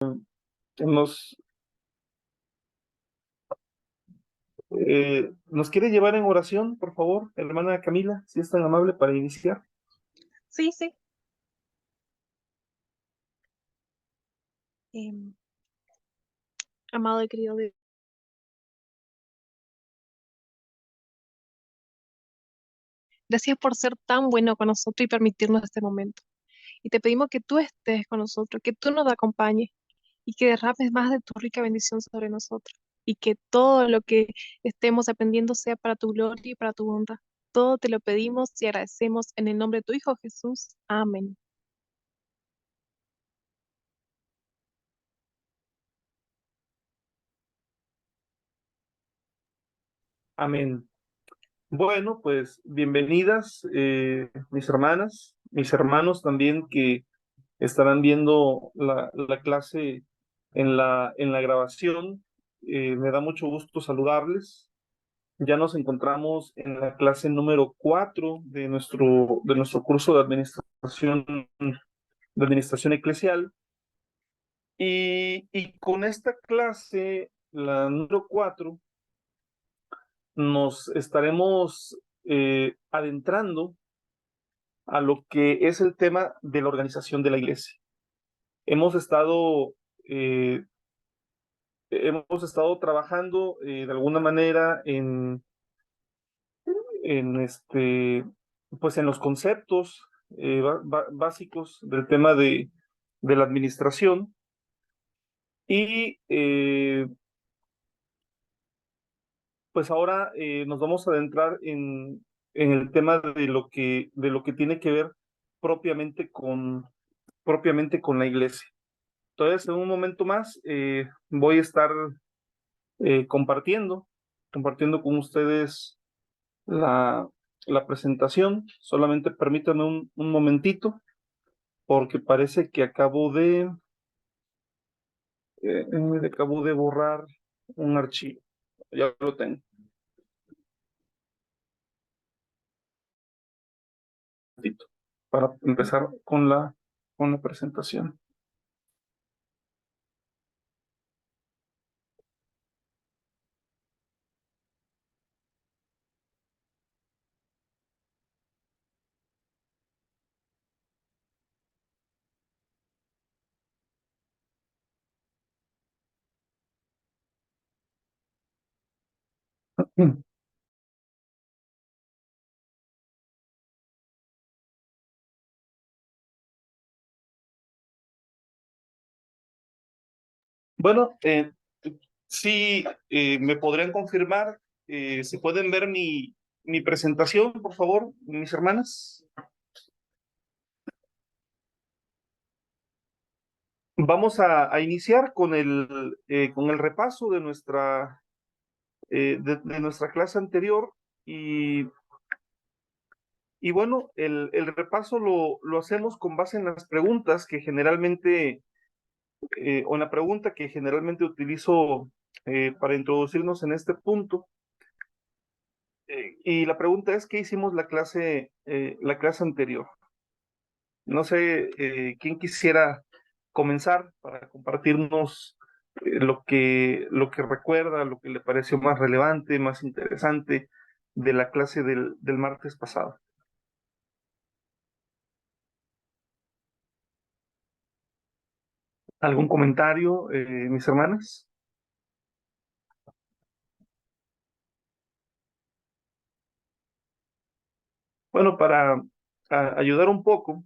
Nos, ¿Nos quiere llevar en oración, por favor, hermana Camila, si es tan amable para iniciar? Sí, sí. Em, Amado y querido Dios, gracias por ser tan bueno con nosotros y permitirnos este momento. Y te pedimos que tú estés con nosotros, que tú nos acompañes y que derrames más de tu rica bendición sobre nosotros. Y que todo lo que estemos aprendiendo sea para tu gloria y para tu bondad. Todo te lo pedimos y agradecemos en el nombre de tu Hijo Jesús. Amén. Amén. Bueno, pues bienvenidas, mis hermanas, mis hermanos también que estarán viendo la clase en la grabación. Me da mucho gusto saludarles. Ya nos encontramos en la clase número 4 de nuestro curso de administración eclesial. Y con esta clase, la número 4, nos estaremos adentrando a lo que es el tema de la organización de la iglesia. Hemos estado, eh, hemos estado trabajando de alguna manera en pues en los conceptos básicos del tema de la administración y pues ahora nos vamos a adentrar en el tema de lo que tiene que ver propiamente propiamente con la iglesia. Entonces, en un momento más voy a estar compartiendo con ustedes la, la presentación. Solamente permítanme un momentito, porque parece que acabo de borrar un archivo. Ya lo tengo. Para empezar con la presentación. Bueno, sí, me podrían confirmar, si pueden ver mi presentación, por favor, mis hermanas. Vamos a iniciar con el repaso de nuestra clase anterior y, y bueno, el repaso lo hacemos con base en las preguntas que generalmente, o en la pregunta que generalmente utilizo para introducirnos en este punto. Y la pregunta es, ¿qué hicimos la clase anterior? No sé quién quisiera comenzar para compartirnos lo que recuerda, lo que le pareció más relevante, más interesante de la clase del martes pasado. ¿Algún comentario, mis hermanas? Bueno, para ayudar un poco,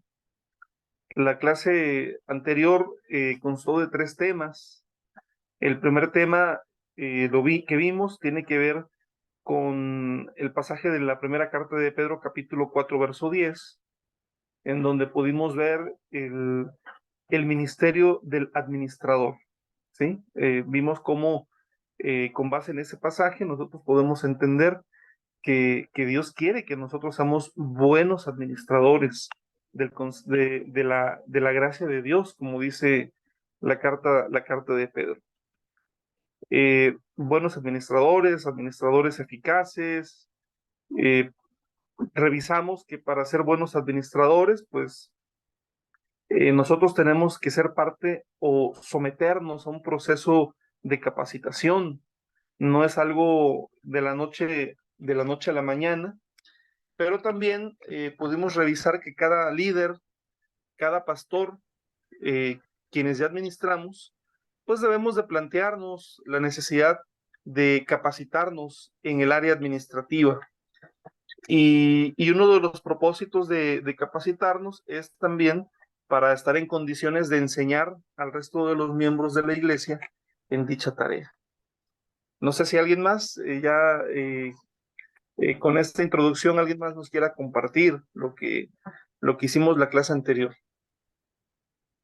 la clase anterior constó de 3 temas. El primer tema que vimos tiene que ver con el pasaje de la primera carta de Pedro, capítulo 4, verso 10, en donde pudimos ver el ministerio del administrador, ¿sí? Vimos cómo, con base en ese pasaje, nosotros podemos entender que Dios quiere que nosotros seamos buenos administradores de la gracia de Dios, como dice la carta de Pedro. Buenos administradores, administradores eficaces. Revisamos que para ser buenos administradores, pues nosotros tenemos que ser parte o someternos a un proceso de capacitación. No es algo de la noche a la mañana, pero también pudimos revisar que cada líder, cada pastor, quienes ya administramos, pues debemos de plantearnos la necesidad de capacitarnos en el área administrativa. Y uno de los propósitos de capacitarnos es también para estar en condiciones de enseñar al resto de los miembros de la iglesia en dicha tarea. No sé si alguien más con esta introducción, alguien más nos quiera compartir lo que hicimos la clase anterior.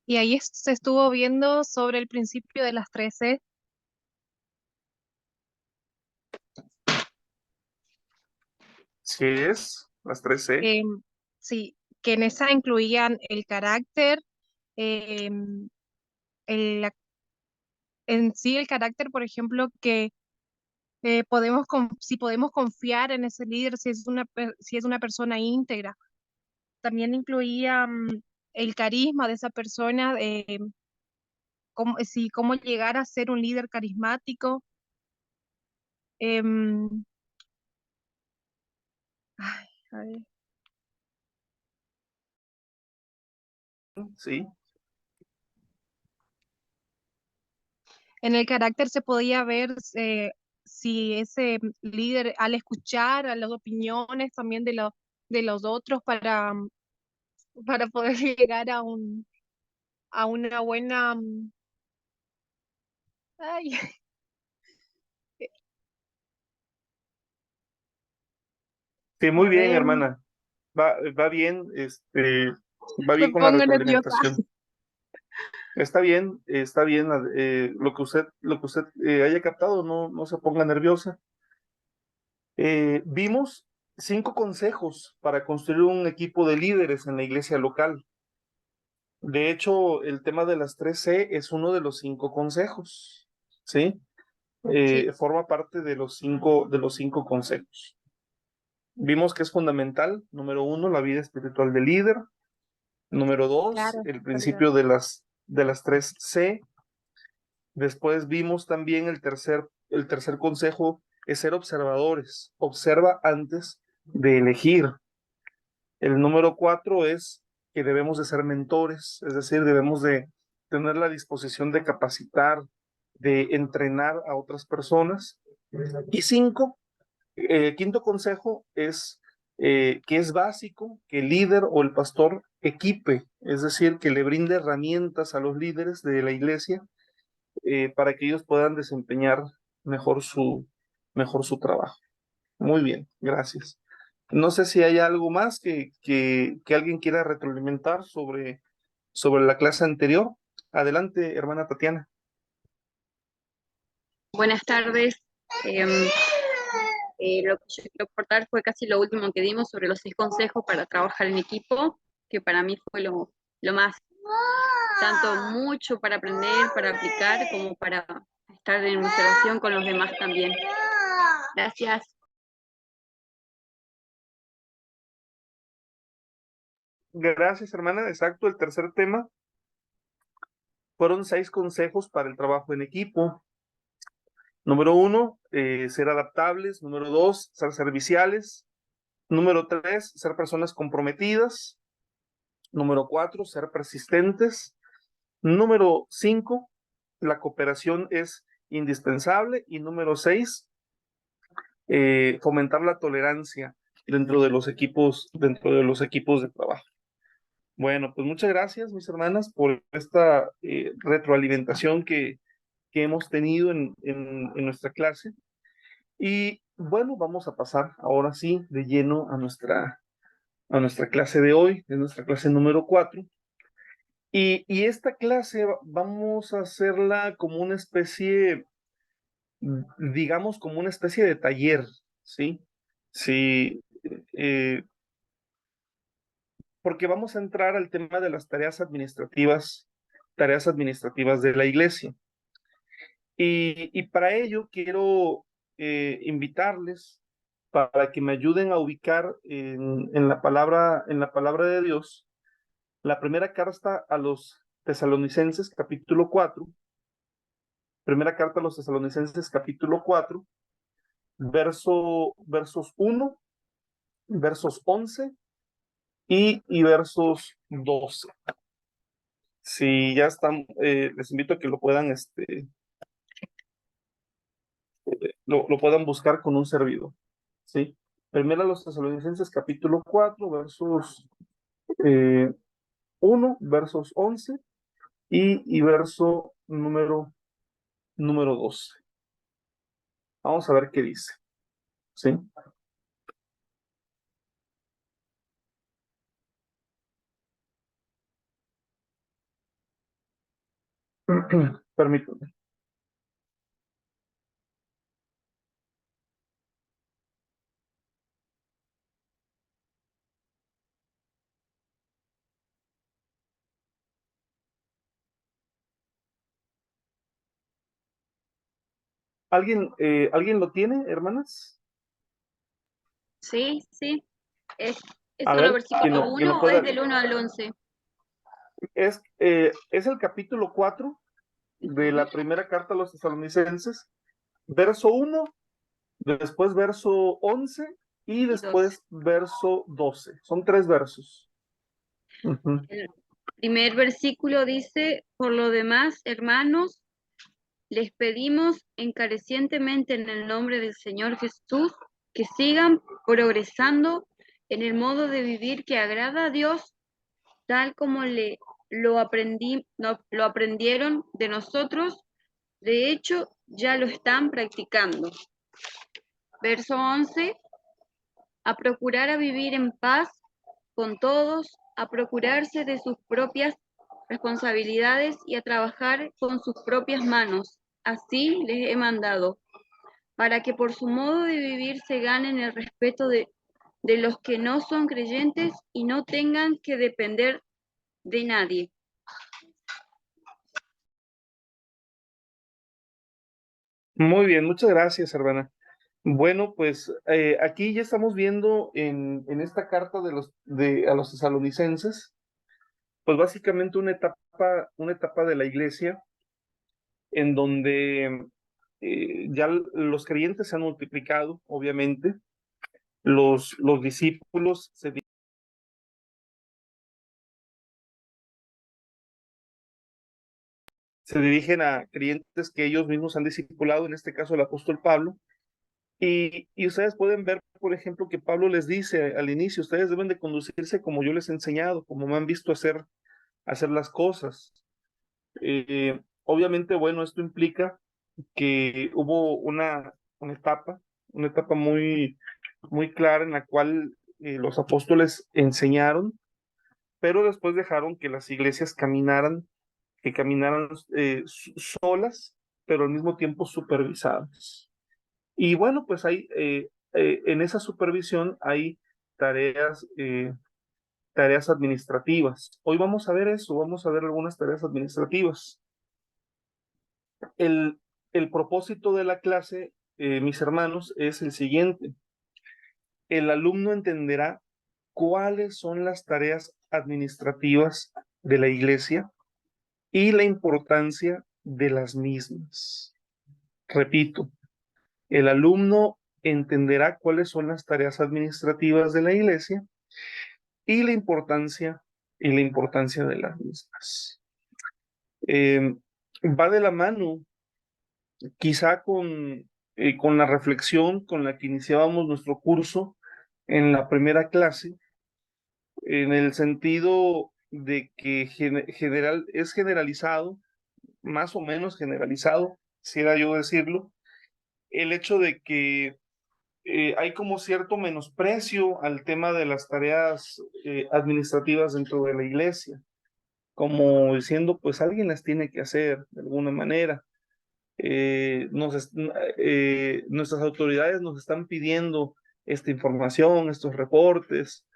Y ahí se estuvo viendo sobre el principio de las 13. Si es las 3C. Sí, que en esa incluían el carácter, em, la en sí el carácter, por ejemplo, que si podemos confiar en ese líder, si es una persona íntegra. También incluía el carisma de esa persona, cómo llegar a ser un líder carismático. em, ay, a ver. Sí, En el carácter se podía ver si ese líder, al escuchar a las opiniones también de los otros para poder llegar a una buena... ay, sí, muy a bien, ver, hermana. Va bien, va me bien con la pongo nerviosa. retroalimentación. Está bien lo que usted haya captado, no se ponga nerviosa. Vimos 5 consejos para construir un equipo de líderes en la iglesia local. De hecho, el tema de las 3C es uno de los 5 consejos, ¿sí? Sí, Forma parte de los 5 consejos. Vimos que es fundamental, número 1, la vida espiritual del líder. Número 2, claro, el verdad. principio de las 3C. Después vimos también el tercer consejo es ser observadores. Observa antes de elegir. El número 4 es que debemos de ser mentores, es decir, debemos de tener la disposición de capacitar, de entrenar a otras personas. Y 5, quinto consejo es que es básico que el líder o el pastor equipe, es decir, que le brinde herramientas a los líderes de la iglesia para que ellos puedan desempeñar mejor mejor su trabajo. Muy bien, gracias. No sé si hay algo más que alguien quiera retroalimentar sobre la clase anterior. Adelante, hermana Tatiana. Buenas tardes. Em, lo que yo quiero aportar fue casi lo último que dimos sobre los 6 consejos para trabajar en equipo, que para mí fue lo más, tanto mucho para aprender, para aplicar, como para estar en observación con los demás también. Gracias. Gracias, hermana. Exacto, el tercer tema fueron 6 consejos para el trabajo en equipo. Número 1, ser adaptables. Número 2, ser serviciales. Número 3, ser personas comprometidas. Número 4, ser persistentes. Número 5, la cooperación es indispensable. Y número 6, fomentar la tolerancia dentro de los equipos de trabajo. Bueno, pues muchas gracias, mis hermanas, por esta retroalimentación que hemos tenido en nuestra clase. Y bueno, vamos a pasar ahora sí de lleno a nuestra clase de hoy, es nuestra clase número 4. Y esta clase vamos a hacerla como una especie, digamos, como una especie de taller, ¿sí? Sí, eh, porque vamos a entrar al tema de las tareas administrativas de la iglesia. Y para ello quiero invitarles para que me ayuden a ubicar en la palabra de Dios la primera carta a los Tesalonicenses, capítulo 4, primera carta a los Tesalonicenses, capítulo 4, versos 1, versos 11 y versos 12. Si ya están, les invito a que lo puedan, lo puedan buscar con un servidor, ¿sí? Primero a los Tesalonicenses, capítulo 4, versos 1, versos 11 y verso número 12. Vamos a ver qué dice, ¿sí? Permítanme. ¿Alguien lo tiene, hermanas? Sí, sí. ¿Es A solo ver, versículo quien 1 lo o es pueda. del 1 al 11? Es el capítulo 4 de la primera carta a los Tesalonicenses, verso 1, después verso 11 y Y 12. después verso 12. Son 3 versos. Uh-huh. El primer versículo dice: por lo demás, hermanos, les pedimos encarecidamente en el nombre del Señor Jesús que sigan progresando en el modo de vivir que agrada a Dios, tal como lo aprendieron de nosotros. De hecho, ya lo están practicando. Verso 11: a procurar a vivir en paz con todos, a procurarse de sus propias responsabilidades y a trabajar con sus propias manos. Así les he mandado, para que por su modo de vivir se ganen el respeto de los que no son creyentes y no tengan que depender de nadie. Muy bien, muchas gracias, hermana. Bueno, pues aquí ya estamos viendo en esta carta a los tesalonicenses, pues básicamente una etapa de la iglesia en donde ya los creyentes se han multiplicado, obviamente, los discípulos se dirigen a creyentes que ellos mismos han discipulado, en este caso el apóstol Pablo, y ustedes pueden ver, por ejemplo, que Pablo les dice al inicio: ustedes deben de conducirse como yo les he enseñado, como me han visto hacer las cosas. Obviamente, bueno, esto implica que hubo una etapa muy clara en la cual los apóstoles enseñaron, pero después dejaron que las iglesias que caminaran solas, pero al mismo tiempo supervisadas. Y bueno, pues en esa supervisión hay tareas, tareas administrativas. Hoy vamos a ver eso, vamos a ver algunas tareas administrativas. El, el propósito de la clase, mis hermanos, es el siguiente. El alumno entenderá cuáles son las tareas administrativas de la iglesia y la importancia de las mismas. Repito, el alumno entenderá cuáles son las tareas administrativas de la iglesia y la importancia de las mismas. Va de la mano quizá con la reflexión con la que iniciábamos nuestro curso en la primera clase, en el sentido de que es generalizado, más o menos generalizado, quisiera yo decirlo, el hecho de que hay como cierto menosprecio al tema de las tareas administrativas dentro de la iglesia, como diciendo, pues alguien las tiene que hacer de alguna manera. Nuestras autoridades nos están pidiendo esta información, estos reportes,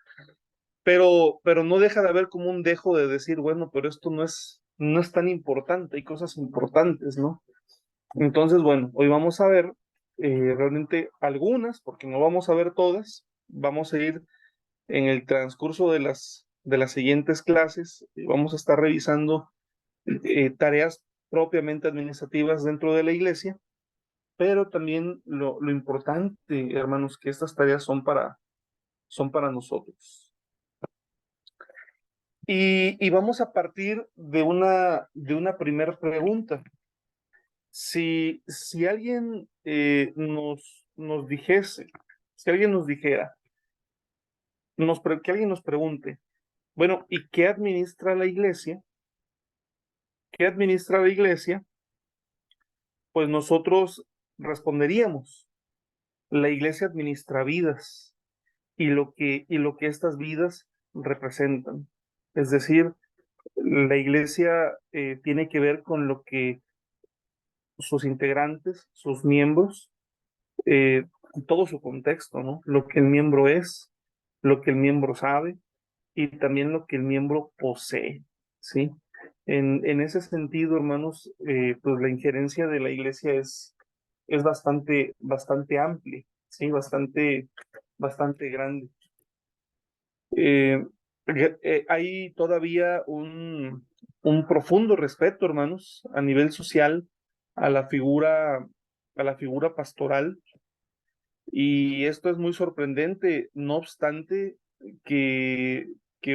pero no deja de haber como un dejo de decir, bueno, pero esto no es tan importante, hay cosas importantes, ¿no? Entonces, bueno, hoy vamos a ver realmente algunas, porque no vamos a ver todas, vamos a ir en el transcurso de las siguientes clases vamos a estar revisando tareas propiamente administrativas dentro de la iglesia, pero también lo importante, hermanos, que estas tareas son para nosotros. Y vamos a partir de una primera pregunta. Si alguien nos dijese, si alguien nos dijera, que alguien nos pregunte, bueno, ¿y qué administra la iglesia? ¿Qué administra la iglesia? Pues nosotros responderíamos, la iglesia administra vidas y lo que estas vidas representan. Es decir, la iglesia tiene que ver con lo que sus integrantes, sus miembros, todo su contexto, ¿no? Lo que el miembro es, lo que el miembro sabe y también lo que el miembro posee, ¿sí? En ese sentido, hermanos, pues la injerencia de la iglesia es bastante amplia, ¿sí? Bastante grande. Hay todavía un profundo respeto, hermanos, a nivel social a la figura pastoral, y esto es muy sorprendente, no obstante que,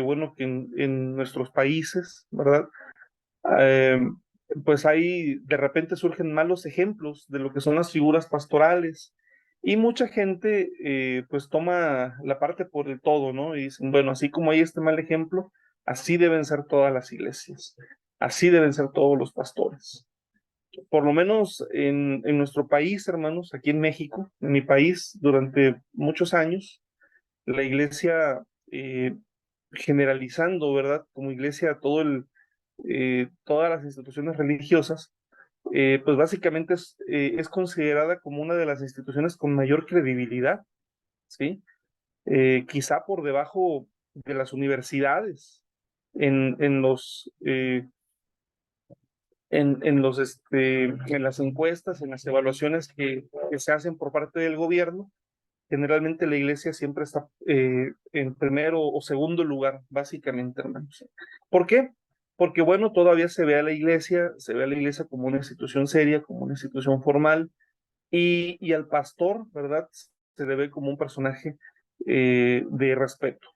bueno, que en nuestros países, ¿verdad? Eh, pues ahí de repente surgen malos ejemplos de lo que son las figuras pastorales y mucha gente pues toma la parte por el todo, ¿no? Y dicen, bueno, así como hay este mal ejemplo, así deben ser todas las iglesias, así deben ser todos los pastores. Por lo menos en nuestro país, hermanos, aquí en México, en mi país, durante muchos años, la iglesia, generalizando, ¿verdad? Como iglesia, todas las instituciones religiosas, pues básicamente es considerada como una de las instituciones con mayor credibilidad, ¿sí? Quizá por debajo de las universidades, en los, en las encuestas, en las evaluaciones que se hacen por parte del gobierno. Generalmente la iglesia siempre está en primero o segundo lugar, básicamente, hermanos. ¿Por qué? Porque, bueno, todavía se ve a la iglesia como una institución seria, como una institución formal, y al pastor, ¿verdad? Se le ve como un personaje de respeto,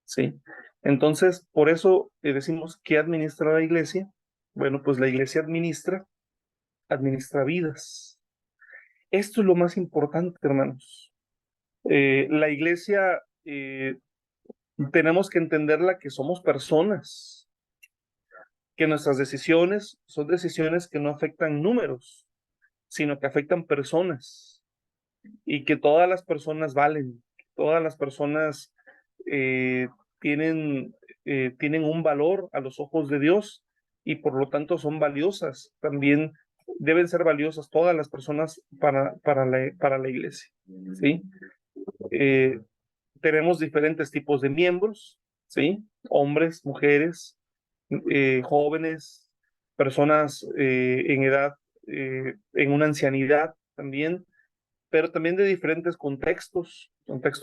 ¿sí? Entonces, por eso decimos, ¿qué administra la iglesia? Bueno, pues la iglesia administra vidas. Esto es lo más importante, hermanos. La iglesia, tenemos que entenderla que somos personas, que nuestras decisiones son decisiones que no afectan números, sino que afectan personas, y que todas las personas valen, todas las personas eh, tienen, tienen un valor a los ojos de Dios y por lo tanto son valiosas. También deben ser valiosas todas las personas para la iglesia, ¿sí? Tenemos diferentes tipos de miembros, ¿sí? Hombres, mujeres, jóvenes, personas en edad, en una ancianidad también, pero también de diferentes contextos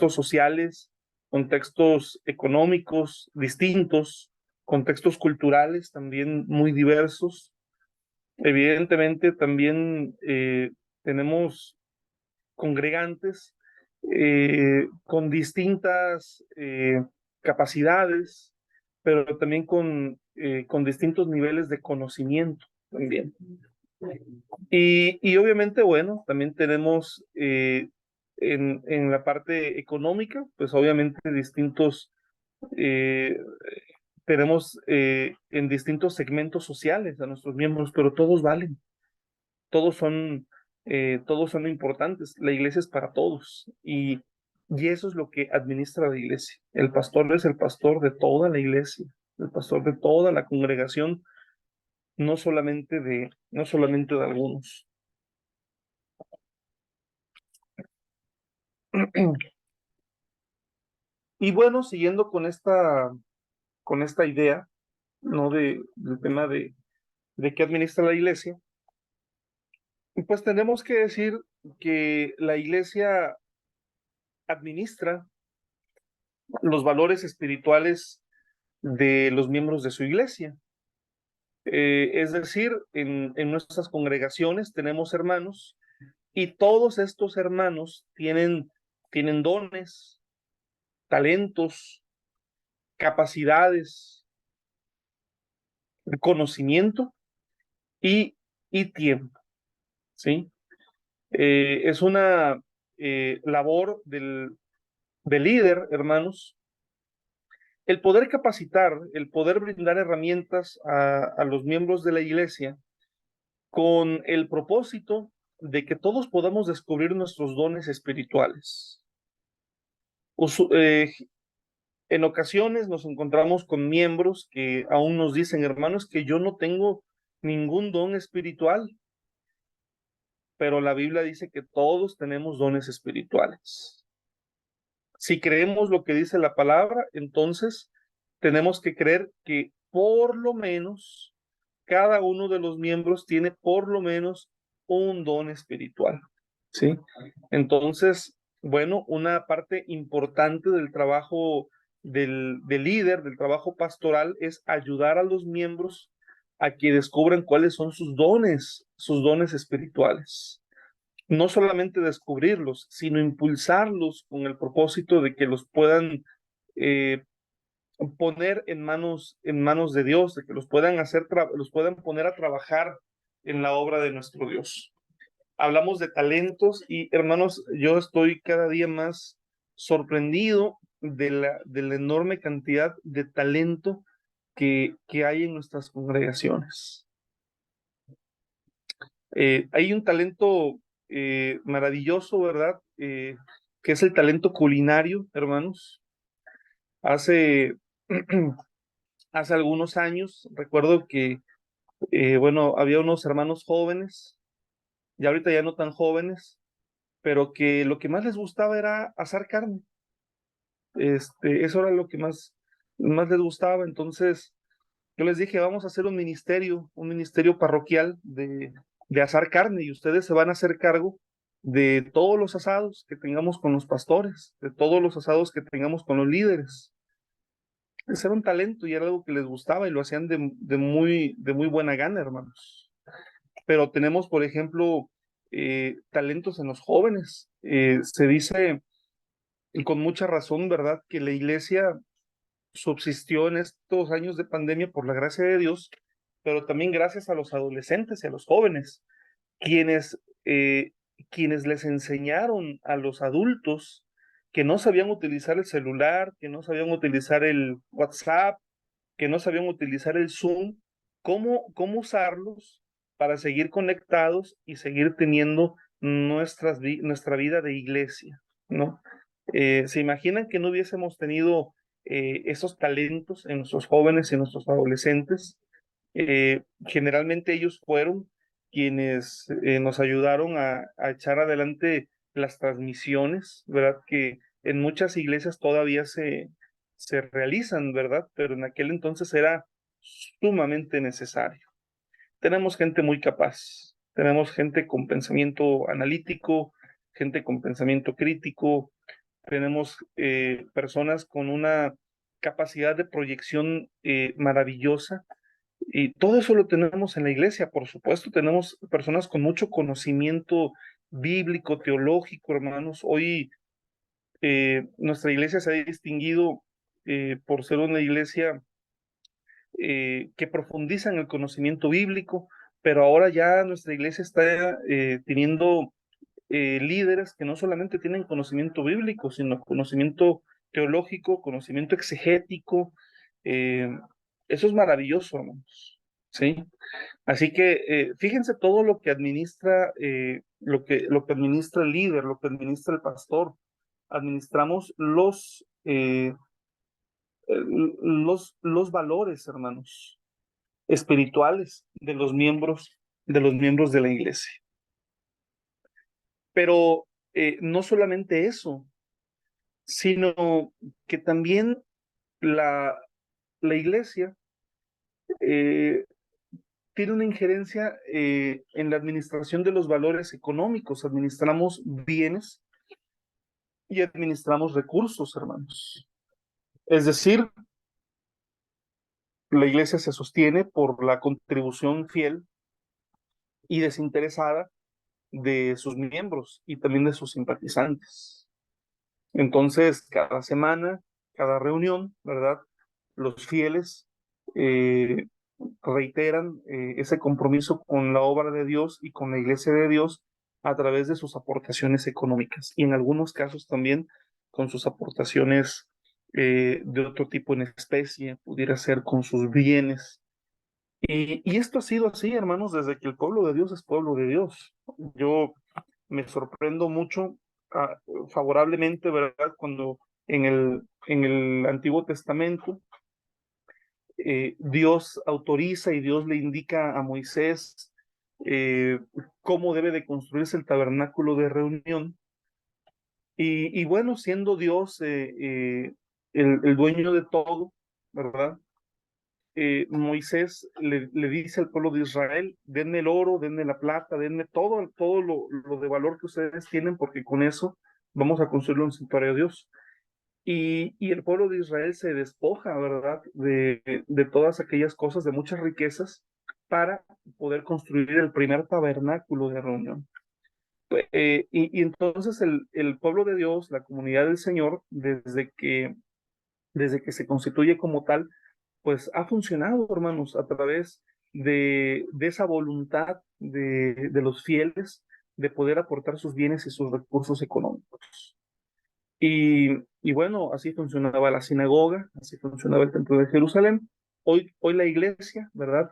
sociales, contextos económicos distintos, contextos culturales también muy diversos. Evidentemente también tenemos congregantes con distintas capacidades, pero también con distintos niveles de conocimiento también. Y obviamente, bueno, también tenemos en la parte económica, pues obviamente eh, tenemos en distintos segmentos sociales a nuestros miembros, pero todos valen, todos todos son importantes. La iglesia es para todos y eso es lo que administra la iglesia. El pastor es el pastor de toda la iglesia, el pastor de toda la congregación, no solamente de algunos. Y bueno, siguiendo con esta idea, ¿no? Del tema de qué administra la iglesia, pues tenemos que decir que la iglesia administra los valores espirituales de los miembros de su iglesia. Es decir, en nuestras congregaciones tenemos hermanos y todos estos hermanos tienen dones, talentos, capacidades, conocimiento y tiempo, ¿sí? Es una labor del líder, hermanos, el poder capacitar, el poder brindar herramientas a los miembros de la iglesia con el propósito de que todos podamos descubrir nuestros dones espirituales. En ocasiones nos encontramos con miembros que aún nos dicen, hermanos, que yo no tengo ningún don espiritual, pero la Biblia dice que todos tenemos dones espirituales. Si creemos lo que dice la palabra, entonces tenemos que creer que por lo menos cada uno de los miembros tiene por lo menos un don espiritual, ¿sí? Entonces, bueno, una parte importante del trabajo del líder, del trabajo pastoral, es ayudar a los miembros a que descubran cuáles son sus dones espirituales. No solamente descubrirlos, sino impulsarlos con el propósito de que los puedan eh, poner en manos de Dios, de que los puedan los puedan poner a trabajar en la obra de nuestro Dios. Hablamos de talentos y hermanos, yo estoy cada día más sorprendido de la enorme cantidad de talento que hay en nuestras congregaciones. Hay un talento maravilloso, ¿verdad? Que es el talento culinario, hermanos. Hace, hace algunos años, recuerdo que, bueno, había unos hermanos jóvenes, y ahorita ya no tan jóvenes, pero que lo que más les gustaba era asar carne. Eso era lo que más les gustaba. Entonces, yo les dije, vamos a hacer un ministerio parroquial de asar carne, y ustedes se van a hacer cargo de todos los asados que tengamos con los pastores, de todos los asados que tengamos con los líderes. Ese era un talento y era algo que les gustaba y lo hacían de muy buena gana, hermanos. Pero tenemos, por ejemplo, talentos en los jóvenes. Se dice, y con mucha razón, ¿verdad?, que la iglesia subsistió en estos años de pandemia por la gracia de Dios, pero también gracias a los adolescentes y a los jóvenes, quienes, eh, quienes les enseñaron a los adultos que no sabían utilizar el celular, que no sabían utilizar el WhatsApp, que no sabían utilizar el Zoom, cómo usarlos para seguir conectados y seguir teniendo nuestra vida de iglesia, ¿no? ¿Se imaginan que no hubiésemos tenido esos talentos en nuestros jóvenes y en nuestros adolescentes? Generalmente ellos fueron quienes nos ayudaron a echar adelante las transmisiones, ¿verdad? Que en muchas iglesias todavía se realizan, ¿verdad? Pero en aquel entonces era sumamente necesario. Tenemos gente muy capaz, tenemos gente con pensamiento analítico, gente con pensamiento crítico, tenemos personas con una capacidad de proyección maravillosa, y todo eso lo tenemos en la iglesia. Por supuesto, tenemos personas con mucho conocimiento bíblico, teológico, hermanos. Hoy nuestra iglesia se ha distinguido por ser una iglesia que profundiza en el conocimiento bíblico, pero ahora ya nuestra iglesia está teniendo líderes que no solamente tienen conocimiento bíblico, sino conocimiento teológico, conocimiento exegético. eh, Eso es maravilloso, hermanos. ¿Sí? Así que fíjense todo lo que administra, lo que administra el líder, lo que administra el pastor. Administramos los valores, hermanos, espirituales de los miembros de la iglesia. Pero no solamente eso, sino que también la iglesia tiene una injerencia en la administración de los valores económicos. Administramos bienes y administramos recursos, hermanos. Es decir, La iglesia se sostiene por la contribución fiel y desinteresada de sus miembros y también de sus simpatizantes. Entonces, cada semana, cada reunión, ¿verdad? Los fieles eh, reiteran ese compromiso con la obra de Dios y con la iglesia de Dios a través de sus aportaciones económicas y en algunos casos también con sus aportaciones de otro tipo en especie, pudiera ser con sus bienes. Y esto ha sido así, hermanos, desde que el pueblo de Dios es pueblo de Dios. Yo me sorprendo mucho favorablemente, ¿verdad? Cuando en el Antiguo Testamento Dios autoriza y Dios le indica a Moisés eh, cómo debe de construirse el tabernáculo de reunión. Y bueno, siendo Dios el dueño de todo, ¿verdad? Moisés le dice al pueblo de Israel, denme el oro, denme la plata, denme todo lo de valor que ustedes tienen, porque con eso vamos a construir un santuario a Dios. Y el pueblo de Israel se despoja, ¿verdad? De todas aquellas cosas, de muchas riquezas, para poder construir el primer tabernáculo de reunión. Y entonces el pueblo de Dios, la comunidad del Señor, desde que se constituye como tal, pues ha funcionado, hermanos, a través de esa voluntad de los fieles de poder aportar sus bienes y sus recursos económicos. Y bueno, así funcionaba la sinagoga, así funcionaba el templo de Jerusalén. Hoy la iglesia, ¿verdad?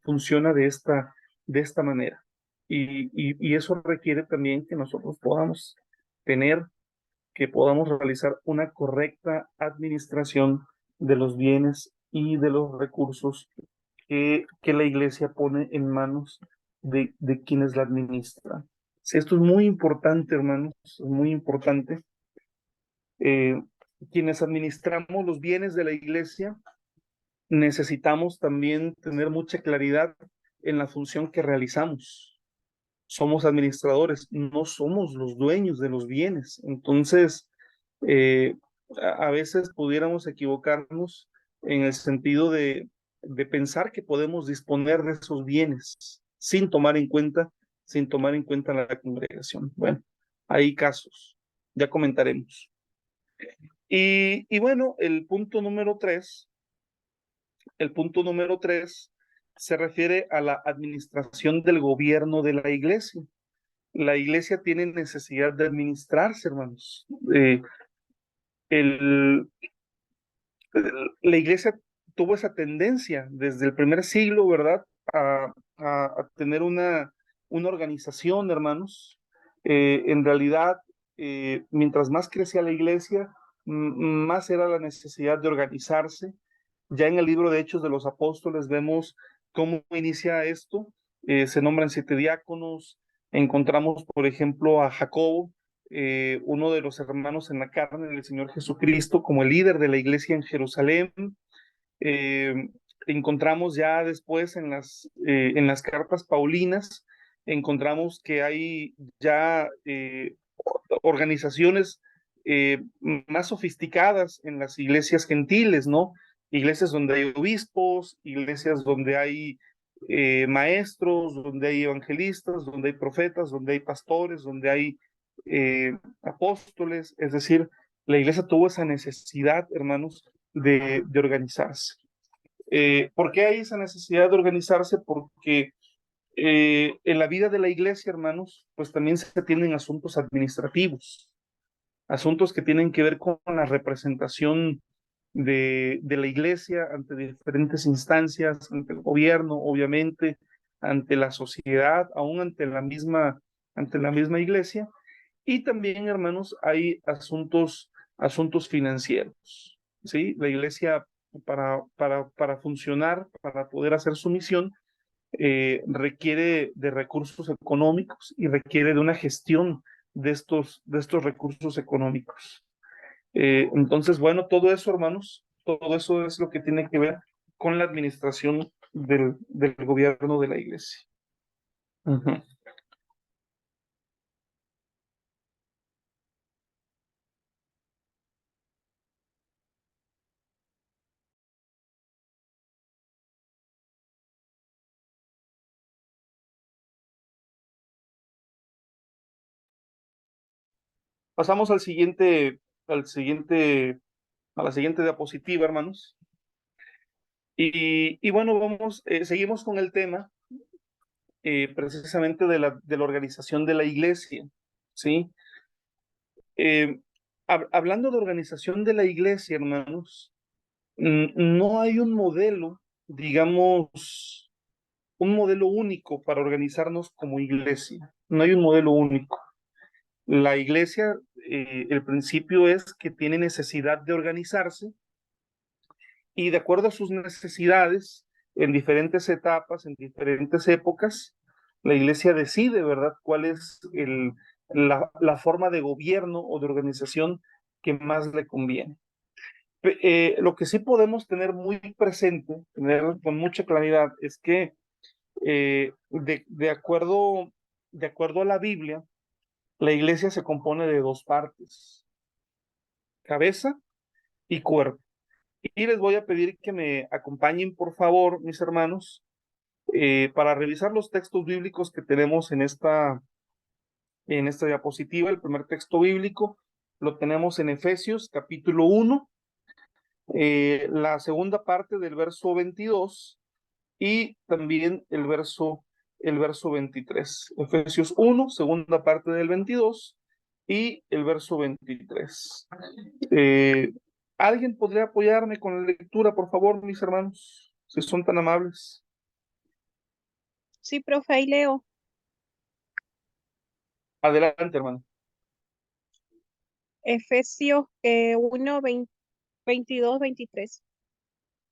Funciona de esta manera. Y eso requiere también que nosotros podamos tener, que podamos realizar una correcta administración de los bienes y de los recursos que la iglesia pone en manos de quienes la administran. Sí, esto es muy importante, hermanos, es muy importante. eh, Quienes administramos los bienes de la iglesia, necesitamos también tener mucha claridad en la función que realizamos. Somos administradores, no somos los dueños de los bienes. Entonces, eh, a veces pudiéramos equivocarnos en el sentido de pensar que podemos disponer de esos bienes sin tomar en cuenta la congregación. Bueno, hay casos, ya comentaremos. Y bueno, el punto número tres se refiere a la administración del gobierno de la iglesia. La iglesia tiene necesidad de administrarse, hermanos. El, la iglesia tuvo esa tendencia desde el primer siglo, ¿verdad? A tener una organización, hermanos. En realidad, mientras más crecía la iglesia, más era la necesidad de organizarse. Ya en el libro de Hechos de los Apóstoles vemos cómo inicia esto. Se nombran 7 diáconos. Encontramos, por ejemplo, a Jacobo, uno de los hermanos en la carne del Señor Jesucristo, como el líder de la iglesia en Jerusalén. Eh, Encontramos ya después en las cartas paulinas, encontramos que hay ya organizaciones más sofisticadas en las iglesias gentiles, ¿no? Iglesias donde hay obispos, iglesias donde hay maestros, donde hay evangelistas, donde hay profetas, donde hay pastores, donde hay apóstoles. Es decir, la iglesia tuvo esa necesidad, hermanos, de organizarse. ¿Por qué hay esa necesidad de organizarse? Porque en la vida de la iglesia, hermanos, pues también se tienen asuntos administrativos, asuntos que tienen que ver con la representación de la iglesia ante diferentes instancias, ante el gobierno, obviamente, ante la sociedad, aún ante la misma iglesia. Y también, hermanos, hay asuntos financieros, ¿sí? La iglesia, para funcionar, para poder hacer su misión, requiere de recursos económicos y requiere de una gestión de estos recursos económicos. Entonces, bueno, todo eso, hermanos, todo eso es lo que tiene que ver con la administración del gobierno de la iglesia. Ujú. Pasamos a la siguiente diapositiva, hermanos. Y bueno, seguimos con el tema precisamente de la organización de la iglesia, ¿sí? Hablando de organización de la iglesia, hermanos, no hay un modelo, digamos, un modelo único para organizarnos como iglesia. No hay un modelo único. La iglesia, el principio es que tiene necesidad de organizarse y de acuerdo a sus necesidades, en diferentes etapas, en diferentes épocas, la iglesia decide, ¿verdad?, cuál es la forma de gobierno o de organización que más le conviene. Lo que sí podemos tener muy presente, tener con mucha claridad, es que de acuerdo a la Biblia, la iglesia se compone de dos partes, cabeza y cuerpo. Y les voy a pedir que me acompañen, por favor, mis hermanos, para revisar los textos bíblicos que tenemos en esta diapositiva. El primer texto bíblico lo tenemos en Efesios, capítulo 1, la segunda parte del verso 22 y también el verso 23. Efesios 1, segunda parte del 22 y el verso 23. ¿Alguien podría apoyarme con la lectura, por favor, mis hermanos? Si son tan amables. Sí, profe, ahí leo. Adelante, hermano. Efesios 1, 22, 23.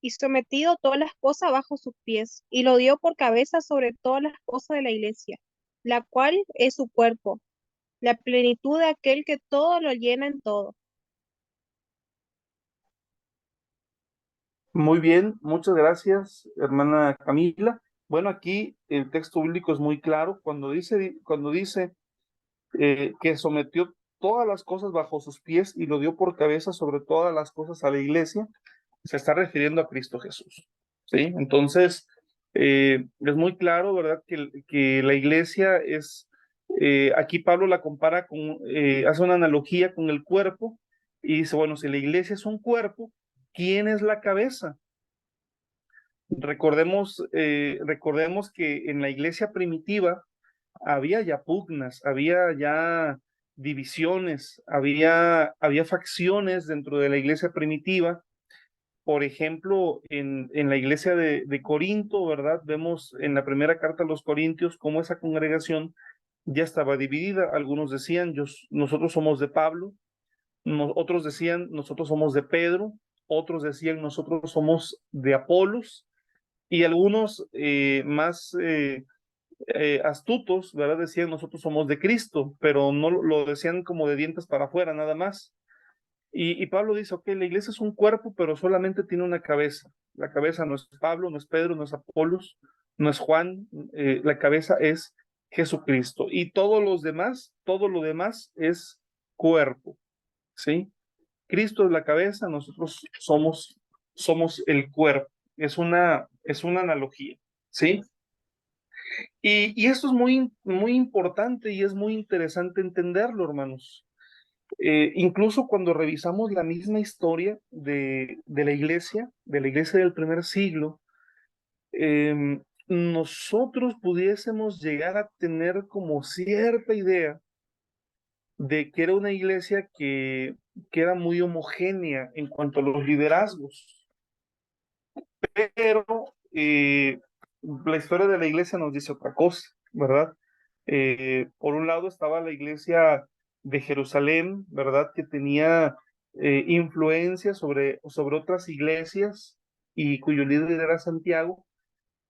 Y sometido todas las cosas bajo sus pies, y lo dio por cabeza sobre todas las cosas de la iglesia, la cual es su cuerpo, la plenitud de aquel que todo lo llena en todo. Muy bien, muchas gracias, hermana Camila. Bueno, aquí el texto bíblico es muy claro cuando dice que sometió todas las cosas bajo sus pies y lo dio por cabeza sobre todas las cosas a la iglesia, se está refiriendo a Cristo Jesús, ¿sí? Entonces, es muy claro, ¿verdad? Que la iglesia es, aquí Pablo la compara hace una analogía con el cuerpo y dice, bueno, si la iglesia es un cuerpo, ¿quién es la cabeza? Recordemos que en la iglesia primitiva había ya pugnas, había ya divisiones, había facciones dentro de la iglesia primitiva. Por ejemplo, en la iglesia de Corinto, ¿verdad? Vemos en la primera carta a los Corintios cómo esa congregación ya estaba dividida. Algunos decían, nosotros somos de Pablo, otros decían, nosotros somos de Pedro, otros decían, nosotros somos de Apolos, y algunos más astutos, ¿verdad? Decían, nosotros somos de Cristo, pero no lo decían como de dientes para afuera, nada más. Y Pablo dice, ok, la iglesia es un cuerpo, pero solamente tiene una cabeza. La cabeza no es Pablo, no es Pedro, no es Apolos, no es Juan, la cabeza es Jesucristo. Y todo lo demás es cuerpo, ¿sí? Cristo es la cabeza, nosotros somos el cuerpo. Es una analogía, ¿sí? Y esto es muy importante y es muy interesante entenderlo, hermanos. Incluso cuando revisamos la misma historia de la iglesia del primer siglo, nosotros pudiésemos llegar a tener como cierta idea de que era una iglesia que era muy homogénea en cuanto a los liderazgos, pero la historia de la iglesia nos dice otra cosa, ¿verdad? Por un lado estaba la iglesia de Jerusalén, ¿verdad? Que tenía influencia sobre otras iglesias y cuyo líder era Santiago,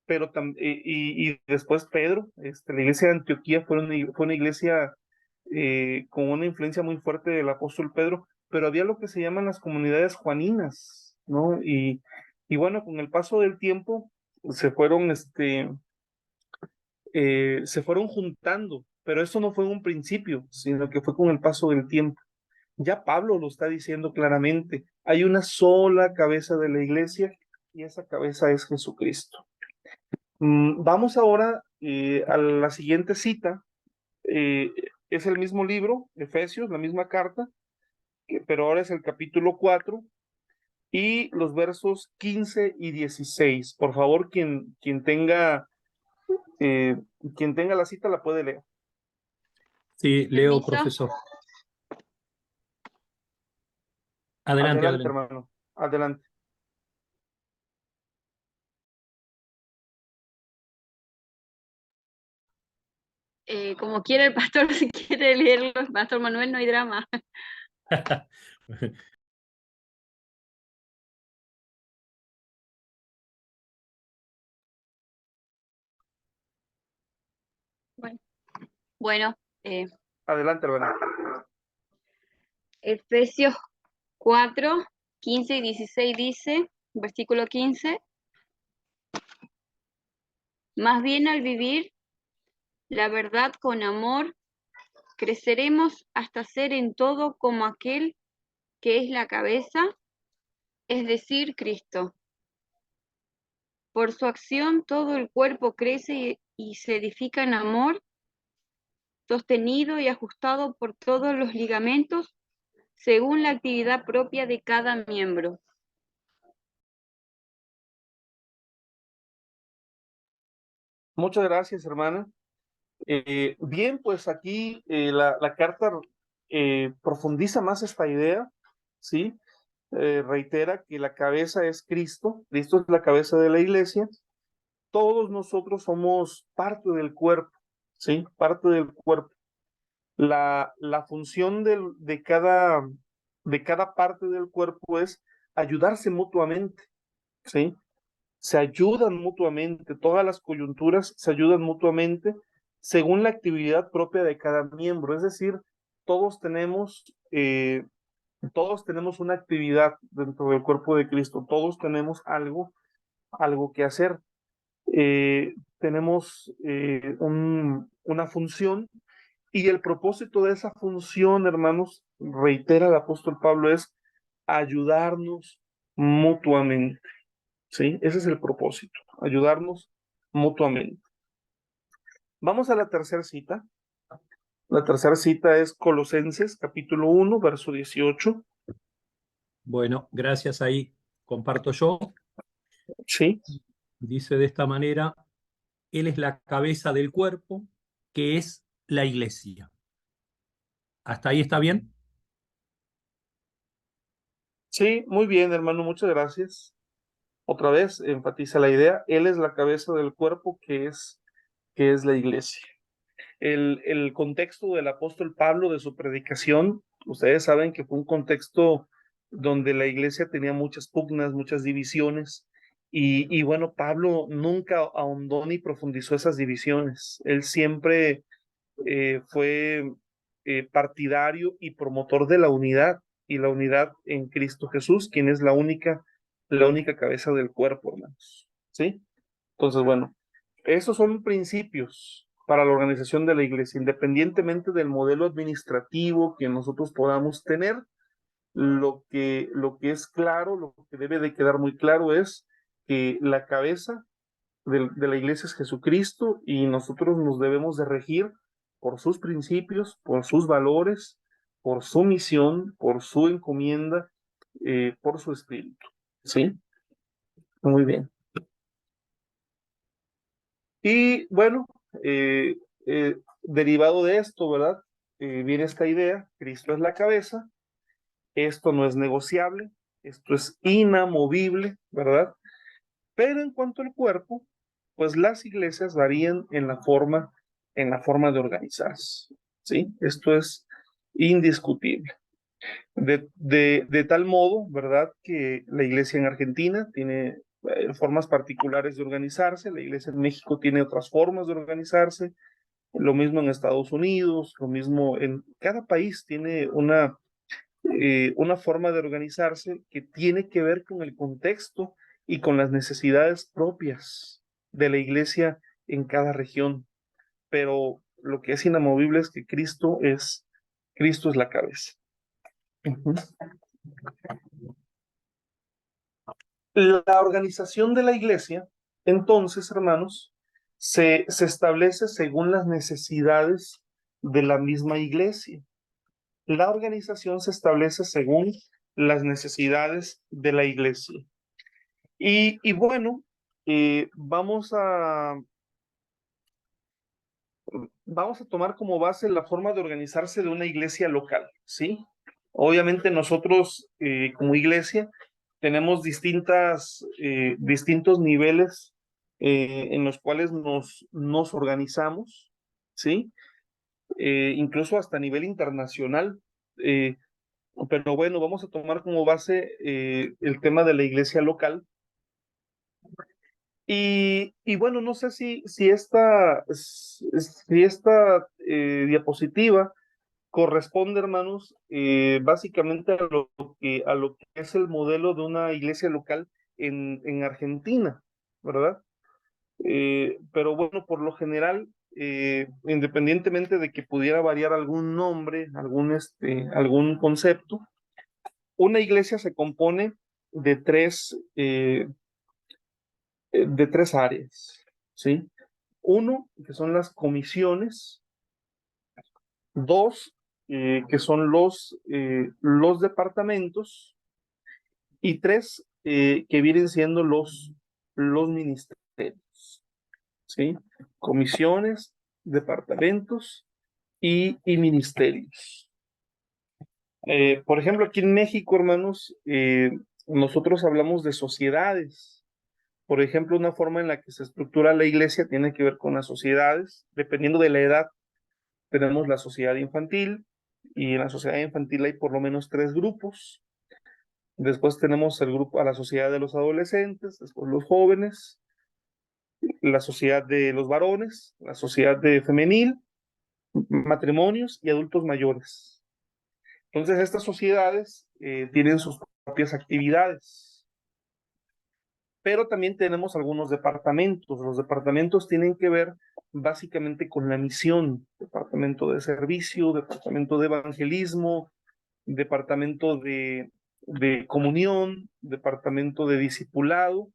pero y después Pedro, la iglesia de Antioquía fue una iglesia con una influencia muy fuerte del apóstol Pedro, pero había lo que se llaman las comunidades juaninas, ¿no? Y bueno, con el paso del tiempo se fueron, se fueron juntando, pero eso no fue en un principio, sino que fue con el paso del tiempo. Ya Pablo lo está diciendo claramente, hay una sola cabeza de la iglesia y esa cabeza es Jesucristo. Vamos ahora a la siguiente cita, es el mismo libro, Efesios, la misma carta, pero ahora es el capítulo 4 y los versos 15 y 16. Por favor, eh, quien tenga la cita la puede leer. Sí, leo, Permiso. profesor. Adelante, Adelante, adelante. hermano. Adelante. Como quiera el pastor, si quiere leerlo, el pastor Manuel, no hay drama. Bueno, Adelante, hermano. Efesios 4, 15 y 16 dice, versículo 15, más bien al vivir la verdad con amor, creceremos hasta ser en todo como aquel que es la cabeza, es decir, Cristo. Por su acción todo el cuerpo crece y se edifica en amor, sostenido y ajustado por todos los ligamentos, según la actividad propia de cada miembro. Muchas gracias, hermana. Bien, pues aquí la carta profundiza más esta idea, ¿sí? Reitera que la cabeza es Cristo, Cristo es la cabeza de la iglesia, todos nosotros somos parte del cuerpo, ¿sí? Parte del cuerpo. La función de cada parte del cuerpo es ayudarse mutuamente, ¿sí? Se ayudan mutuamente, todas las coyunturas se ayudan mutuamente según la actividad propia de cada miembro, es decir, todos tenemos, eh, todos tenemos una actividad dentro del cuerpo de Cristo, todos tenemos algo que hacer. Tenemos una función y el propósito de esa función, hermanos, reitera el apóstol Pablo, es ayudarnos mutuamente. ¿Sí? Ese es el propósito, ayudarnos mutuamente. Vamos a la tercera cita. La tercera cita es Colosenses, capítulo 1, verso 18. Bueno, gracias. Ahí comparto yo. Sí, Dice de esta manera, Él es la cabeza del cuerpo, que es la iglesia. ¿Hasta ahí está bien? sí, muy bien, hermano, muchas gracias. Otra vez, enfatiza la idea, Él es la cabeza del cuerpo que es la iglesia. El contexto del apóstol Pablo, de su predicación, ustedes saben que fue un contexto donde la iglesia tenía muchas pugnas, muchas divisiones, y bueno, Pablo nunca ahondó ni profundizó esas divisiones. Él siempre fue partidario y promotor de la unidad, y la unidad en Cristo Jesús, quien es la única cabeza del cuerpo, hermanos. ¿Sí? Entonces, bueno, esos son principios para la organización de la iglesia, independientemente del modelo administrativo que nosotros podamos tener. Lo que es claro, lo que debe de quedar muy claro es que la cabeza de la iglesia es Jesucristo y nosotros nos debemos de regir por sus principios, por sus valores, por su misión, por su encomienda, por su espíritu. ¿Sí? Muy bien. Y bueno, eh, derivado de esto, ¿verdad? Viene esta idea, Cristo es la cabeza, esto no es negociable, esto es inamovible, ¿verdad? Pero en cuanto al cuerpo, pues las iglesias varían en la forma de organizarse, ¿sí? Esto es indiscutible. De tal modo, ¿verdad? Que la iglesia en Argentina tiene formas particulares de organizarse, la iglesia en México tiene otras formas de organizarse, lo mismo en Estados Unidos, lo mismo en cada país tiene una forma de organizarse que tiene que ver con el contexto y con las necesidades propias de la iglesia en cada región. Pero lo que es inamovible es que Cristo es la cabeza. Ujú. La organización de la iglesia, entonces, hermanos, se establece según las necesidades de la misma iglesia. La organización se establece según las necesidades de la iglesia. Y bueno, vamos a tomar como base la forma de organizarse de una iglesia local, ¿sí? Obviamente nosotros como iglesia tenemos distintos niveles en los cuales nos organizamos, ¿sí? Incluso hasta a nivel internacional. Pero bueno, vamos a tomar como base el tema de la iglesia local. Y bueno, no sé si esta diapositiva corresponde, hermanos, básicamente a lo que es el modelo de una iglesia local en Argentina, ¿verdad? Pero bueno, por lo general, independientemente de que pudiera variar algún nombre, algún concepto, una iglesia se compone de tres áreas, ¿sí? Uno, que son las comisiones. Dos, que son los departamentos. Y tres, que vienen siendo los ministerios, ¿sí? Comisiones, departamentos y ministerios. Por ejemplo, aquí en México, hermanos, nosotros hablamos de sociedades. Por ejemplo, una forma en la que se estructura la iglesia tiene que ver con las sociedades. Dependiendo de la edad, tenemos la sociedad infantil, y en la sociedad infantil hay por lo menos 3 grupos. Después tenemos a la sociedad de los adolescentes, después los jóvenes, la sociedad de los varones, la sociedad de femenil, matrimonios y adultos mayores. Entonces, estas sociedades tienen sus propias actividades. Pero también tenemos algunos departamentos. Los departamentos tienen que ver básicamente con la misión: departamento de servicio, departamento de evangelismo, departamento de comunión, departamento de discipulado.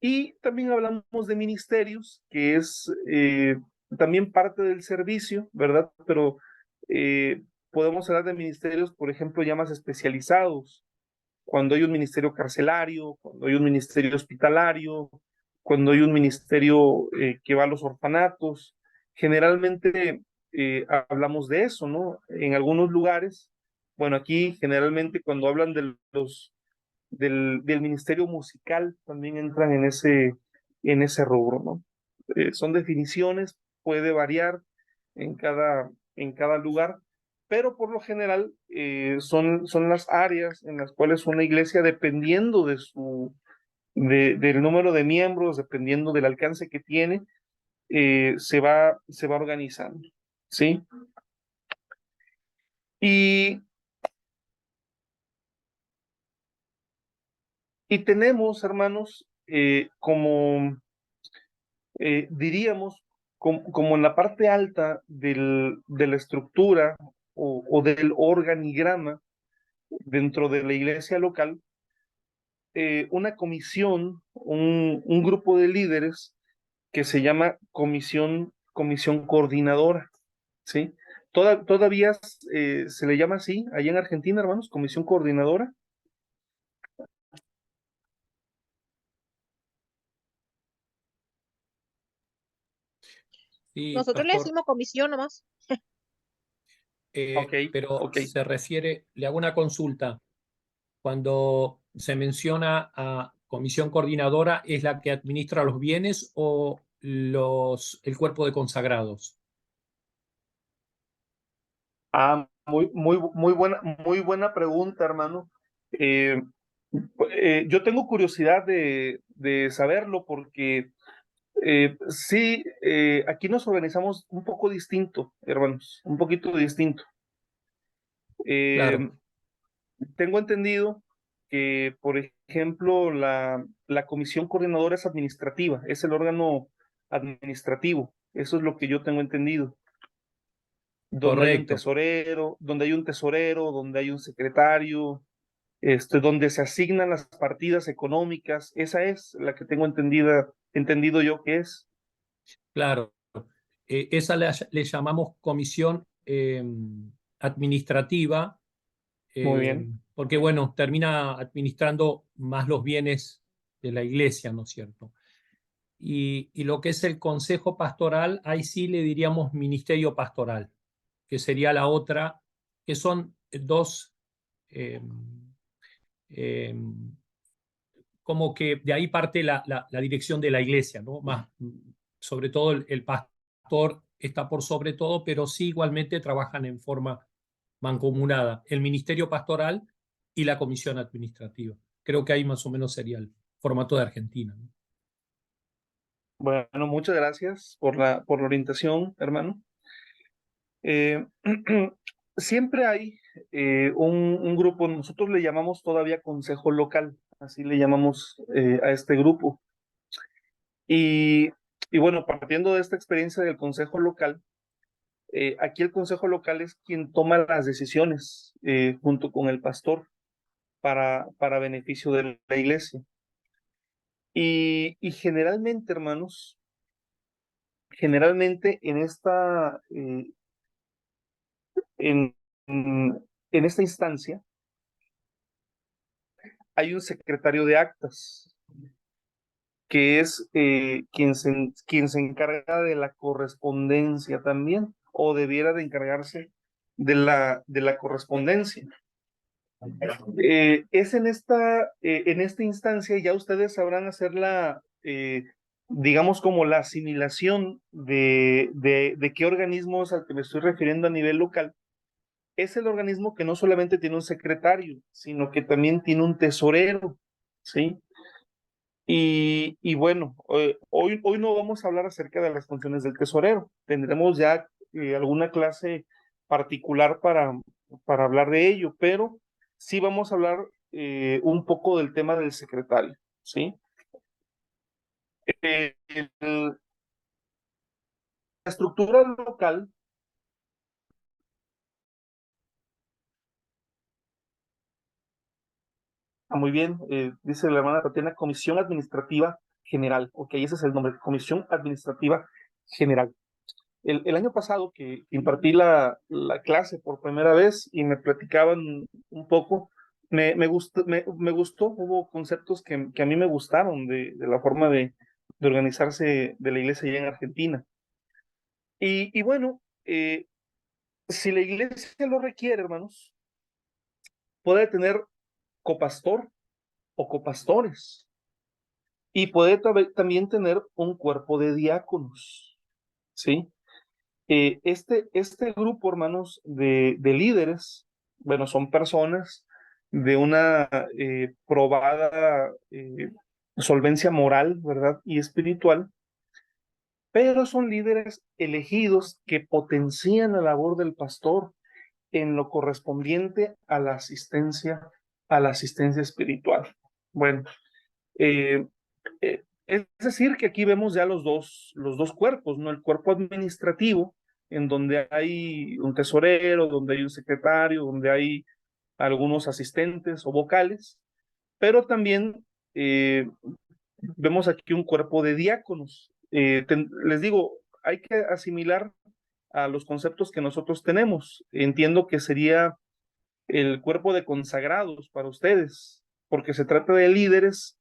Y también hablamos de ministerios, que es también parte del servicio, ¿verdad? Pero podemos hablar de ministerios, por ejemplo, ya más especializados, cuando hay un ministerio carcelario, cuando hay un ministerio hospitalario, cuando hay un ministerio que va a los orfanatos. Generalmente hablamos de eso, ¿no? En algunos lugares, bueno, aquí generalmente cuando hablan del ministerio musical, también entran en ese rubro, ¿no? Son definiciones, puede variar en cada lugar, pero por lo general son las áreas en las cuales una iglesia, dependiendo del número de miembros, dependiendo del alcance que tiene, se va organizando, ¿sí? Y tenemos, hermanos, diríamos, como en la parte alta de la estructura o del organigrama dentro de la iglesia local, una comisión, un grupo de líderes que se llama comisión coordinadora, ¿sí? Todavía se le llama así allá en Argentina, hermanos, comisión coordinadora. Sí, Nosotros le pastor, decimos comisión nomás. Ok, pero ok. se refiere, le hago una consulta. Cuando se menciona a comisión coordinadora, ¿es la que administra los bienes o el cuerpo de consagrados? Muy buena pregunta, hermano. Eh, yo tengo curiosidad de saberlo porque sí, aquí nos organizamos un poco distinto, hermanos, un poquito distinto. Claro, Tengo entendido que, por ejemplo, la comisión coordinadora es administrativa, es el órgano administrativo. Eso es lo que yo tengo entendido. Donde hay un correcto. tesorero, donde hay un secretario, donde se asignan las partidas económicas. Esa es la que tengo entendido yo que es. Claro. esa le llamamos comisión administrativa, Muy bien. porque bueno, termina administrando más los bienes de la iglesia, ¿no es cierto? Y lo que es el consejo pastoral, ahí sí le diríamos ministerio pastoral, que sería la otra, que son dos, eh, eh, como que de ahí parte la dirección de la iglesia, ¿no? Más, sobre todo el pastor está por sobre todo, pero sí igualmente trabajan en forma mancomunada, el ministerio pastoral y la comisión administrativa. Creo que ahí más o menos sería el formato de Argentina, ¿no? Bueno, muchas gracias por la orientación, hermano. Eh, siempre hay un grupo, nosotros le llamamos todavía consejo local, así le llamamos a este grupo. Y, y bueno, partiendo de esta experiencia del consejo local, aquí el consejo local es quien toma las decisiones junto con el pastor para beneficio de la iglesia. Y generalmente, hermanos, generalmente en, en esta instancia hay un secretario de actas que es quien se encarga de la correspondencia también, o debiera de encargarse de la correspondencia. Es en esta instancia, ya ustedes sabrán hacer digamos, como la asimilación de qué organismo es al que me estoy refiriendo a nivel local. Es el organismo que no solamente tiene un secretario, sino que también tiene un tesorero, ¿sí? Y bueno, hoy no vamos a hablar acerca de las funciones del tesorero. Tendremos ya alguna clase particular para hablar de ello, pero sí vamos a hablar un poco del tema del secretario, ¿sí? La estructura local, muy bien, dice la hermana Tatiana, Comisión Administrativa General. Ok, ese es el nombre, Comisión Administrativa General. El año pasado que impartí la clase por primera vez y me platicaban un poco, me gustó, hubo conceptos que a mí me gustaron de la forma de organizarse de la iglesia allá en Argentina. Y bueno, si la iglesia lo requiere, hermanos, puede tener copastor o copastores y puede también tener un cuerpo de diáconos, ¿sí? Este grupo, hermanos, de líderes, bueno, son personas de una probada solvencia moral, ¿verdad? Y espiritual, pero son líderes elegidos que potencian la labor del pastor en lo correspondiente a la asistencia espiritual. Bueno, es decir, que aquí vemos ya los dos cuerpos, ¿no? El cuerpo administrativo, en donde hay un tesorero, donde hay un secretario, donde hay algunos asistentes o vocales, pero también vemos aquí un cuerpo de diáconos. Les digo, hay que asimilar a los conceptos que nosotros tenemos. Entiendo que sería el cuerpo de consagrados para ustedes, porque se trata de líderes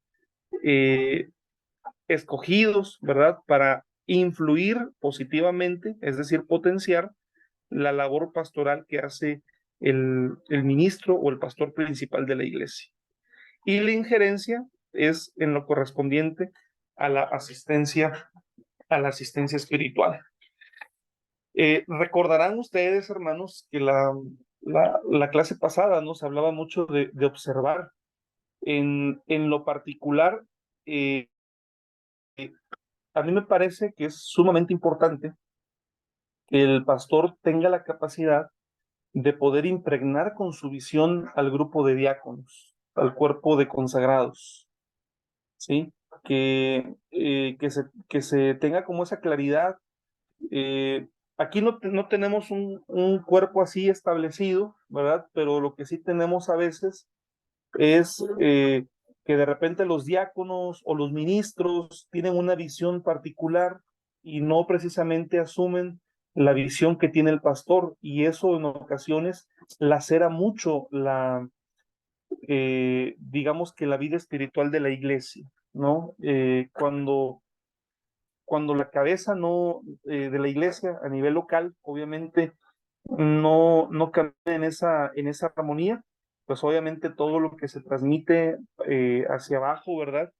escogidos, ¿verdad? Para influir positivamente, es decir, potenciar la labor pastoral que hace el ministro o el pastor principal de la iglesia. Y la injerencia es en lo correspondiente a la asistencia espiritual. Recordarán ustedes, hermanos, que la clase pasada nos hablaba mucho de observar. En lo particular, a mí me parece que es sumamente importante que el pastor tenga la capacidad de poder impregnar con su visión al grupo de diáconos, al cuerpo de consagrados, ¿sí? Que se tenga como esa claridad. Aquí no tenemos un cuerpo así establecido, ¿verdad? Pero lo que sí tenemos a veces es que de repente los diáconos o los ministros tienen una visión particular y no precisamente asumen la visión que tiene el pastor, y eso en ocasiones lacera mucho digamos que la vida espiritual de la iglesia, ¿no? Cuando la cabeza no, de la iglesia a nivel local, obviamente, no camina en esa armonía, pues obviamente todo lo que se transmite hacia abajo, ¿verdad?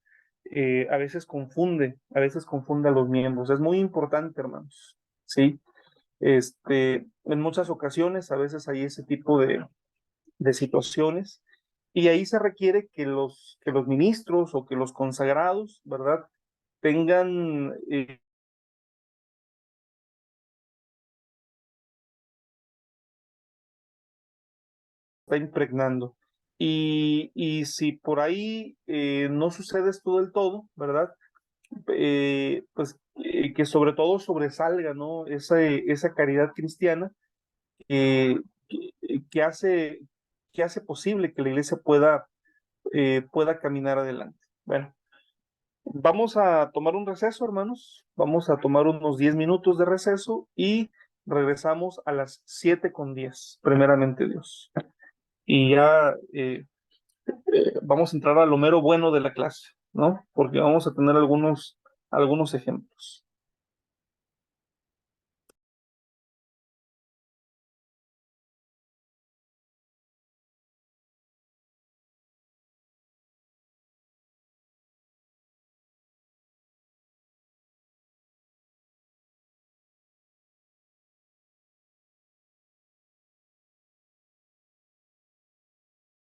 A veces confunde a los miembros. Es muy importante, hermanos, ¿sí? En muchas ocasiones, a veces hay ese tipo de situaciones, y ahí se requiere que los ministros o que los consagrados, ¿verdad? Tengan está impregnando. Y si por ahí no sucede esto del todo, ¿verdad? Pues que sobre todo sobresalga, ¿no? Esa caridad cristiana eh, que hace, que hace posible que la iglesia pueda caminar adelante. Bueno, vamos a tomar un receso, hermanos. Vamos a tomar unos 10 minutos de receso y regresamos a las 7:10, primeramente Dios. Y ya vamos a entrar a lo mero bueno de la clase, ¿no? Porque vamos a tener algunos ejemplos.